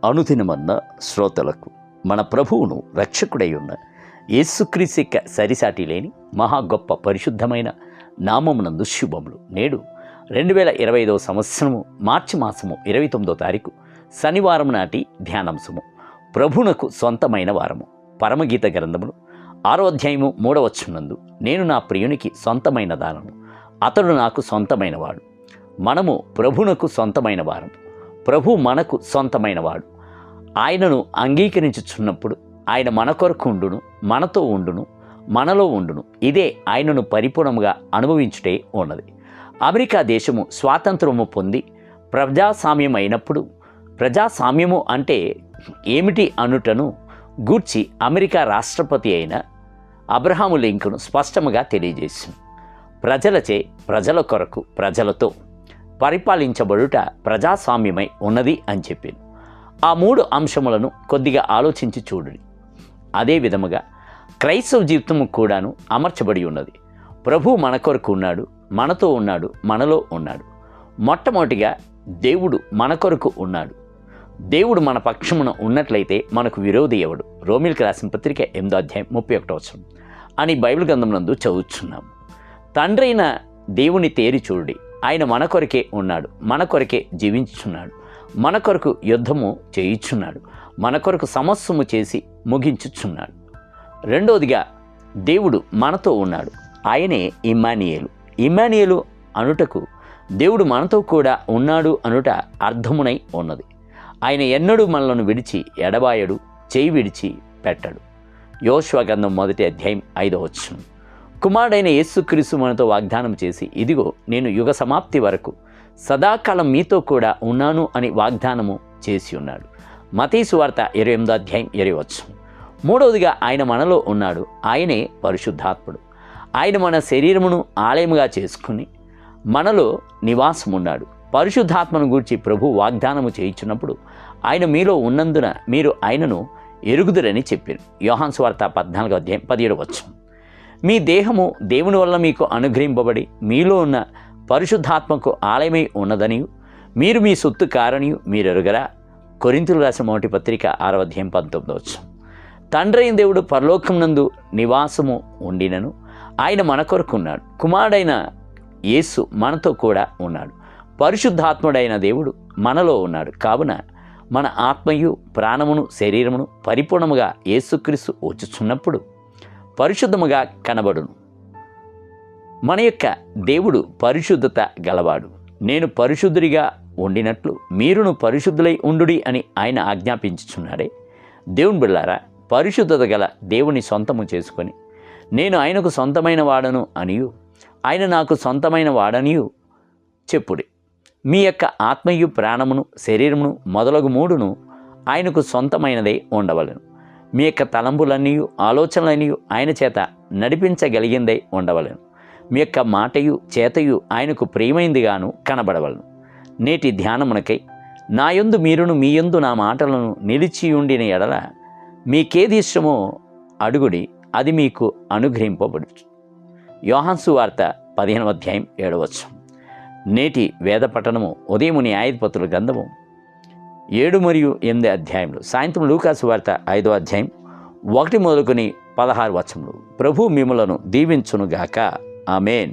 అనుదినమన్న శ్రోతలకు మన ప్రభువును రక్షకుడై ఉన్న యేసుక్రీస్తు యొక్క సరిసాటి లేని మహా గొప్ప పరిశుద్ధమైన నామమునందు శుభములు. నేడు 2025 సంవత్సరము మార్చి మాసము 29వ తారీఖు శనివారం నాటి ధ్యానాంశము ప్రభువునకు సొంతమైన వారము. పరమగీత గ్రంథములు 6వ అధ్యాయము 3వ వచనమునందు నేను నా ప్రియునికి సొంతమైన దానను, అతడు నాకు సొంతమైన వాడు. మనము ప్రభువునకు సొంతమైన వారం, ప్రభు మనకు సొంతమైన వాడు. ఆయనను అంగీకరించుచున్నప్పుడు ఆయన మన కొరకు ఉండును, మనతో ఉండును, మనలో ఉండును. ఇదే ఆయనను పరిపూర్ణంగా అనుభవించుటే ఉన్నది. అమెరికా దేశము స్వాతంత్రము పొంది ప్రజాస్వామ్యం అయినప్పుడు ప్రజాస్వామ్యము అంటే ఏమిటి అనుటను గూర్చి అమెరికా రాష్ట్రపతి అయిన అబ్రహాము లింకన్ స్పష్టంగా తెలియజేసింది. ప్రజలచే, ప్రజల కొరకు, ప్రజలతో పరిపాలించబడుట ప్రజాస్వామ్యమై ఉన్నది అని చెప్పింది. ఆ 3 అంశములను కొద్దిగా ఆలోచించి చూడండి. అదే విధముగా క్రైస్తవ జీవితము కూడాను అమర్చబడి ఉన్నది. ప్రభు మన కొరకు ఉన్నాడు, మనతో ఉన్నాడు, మనలో ఉన్నాడు. మొట్టమొదటిగా దేవుడు మన కొరకు ఉన్నాడు. దేవుడు మన పక్షమున ఉన్నట్లయితే మనకు విరోధి ఎవడు? రోమీయులకు రాసిన పత్రిక 8వ అధ్యాయం 31వ వచనం అని బైబిల్ గ్రంథం నందు చదువుతున్నాము. తండ్రి అయిన దేవుని తేరి చూడండి. ఆయన మన కొరకే ఉన్నాడు, మన కొరకే జీవించుచున్నాడు, మన కొరకు యుద్ధము చేయుచున్నాడు, మన కొరకు సమస్యము చేసి ముగించుచున్నాడు. రెండవదిగా దేవుడు మనతో ఉన్నాడు. ఆయనే ఇమ్మానియేలు. ఇమ్మానియేలు అనుటకు దేవుడు మనతో కూడా ఉన్నాడు అనుట అర్థమునై ఉన్నది. ఆయన ఎన్నడూ మనలను విడిచి ఎడబాయడు, చేయి విడిచి పెట్టడు. యోషువ గ్రంథం 1వ అధ్యాయం 5వ వచనం. కుమారుడైన యేసుక్రీస్తు మనతో వాగ్దానం చేసి, ఇదిగో నేను యుగ సమాప్తి వరకు సదాకాలం మీతో కూడా ఉన్నాను అని వాగ్దానము చేసి ఉన్నాడు. మత్తయి సువార్త 28వ అధ్యాయం 20వ వచనం. మూడవదిగా ఆయన మనలో ఉన్నాడు. ఆయనే పరిశుద్ధాత్ముడు. ఆయన మన శరీరమును ఆలయముగా చేసుకుని మనలో నివాసం ఉన్నాడు. పరిశుద్ధాత్మను గూర్చి ప్రభు వాగ్దానము చేయించినప్పుడు ఆయన మీలో ఉన్నందున మీరు ఆయనను ఎరుగుదురని చెప్పారు. యోహాను సువార్త 14వ అధ్యాయం 17వ వచనం. మీ దేహము దేవుని వల్ల మీకు అనుగ్రహింపబడి మీలో ఉన్న పరిశుద్ధాత్మకు ఆలయమై ఉన్నదనియు మీరు మీ సొత్తు కారనియు మీరు ఎరుగరా? కొరింథీయులకు రాసిన మొదటి పత్రిక 6వ అధ్యాయం 19వ వచనం. తండ్రి అయిన దేవుడు పరలోకం నందు నివాసము ఉండినను ఆయన మన కొరకు ఉన్నాడు. కుమారుడైన యేసు మనతో కూడా ఉన్నాడు. పరిశుద్ధాత్ముడైన దేవుడు మనలో ఉన్నాడు. కావున మన ఆత్మయు, ప్రాణమును, శరీరమును పరిపూర్ణముగా యేసుక్రీస్తు వచ్చుచున్నప్పుడు పరిశుద్ధముగా కనబడును. మన యొక్క దేవుడు పరిశుద్ధత గలవాడు. నేను పరిశుద్ధుడిగా ఉండినట్లు మీరును పరిశుద్ధులై ఉండుడి అని ఆయన ఆజ్ఞాపించుచున్నాడే. దేవుని బిడ్డలారా, పరిశుద్ధత గల దేవుని సొంతము చేసుకొని నేను ఆయనకు సొంతమైన వాడను అనియు ఆయన నాకు సొంతమైన వాడనియు చెప్పుడి. మీ యొక్క ఆత్మయు, ప్రాణమును, శరీరమును మొదలగు 3ను ఆయనకు సొంతమైనదే ఉండవలెను. మీ యొక్క తలంపులన్నీయు, ఆలోచనలన్నీయు ఆయన చేత నడిపించగలిగిందే ఉండవలెను. మీ యొక్క మాటయు, చేతయు ఆయనకు ప్రియమైందిగాను కనబడవలను. నేటి ధ్యానమునకై నా యందు మీరును, మీ యందు నా మాటలను నిలిచియుండిన ఎడల మీకేది ఇష్టమో అడుగుడి, అది మీకు అనుగ్రహింపబడు. యోహాను సువార్త 15వ అధ్యాయం 7వ వచనం. నేటి వేద పఠనము ఉదయం న్యాయాధిపతుల గ్రంథము 7 మరియు 8 అధ్యాయములు, సాయంత్రం లూకా సువార్త 5వ అధ్యాయం 1 మొదలుకొని 16 వచనములు. ప్రభు మిమ్ములను దీవించునుగాక. ఆమేన్.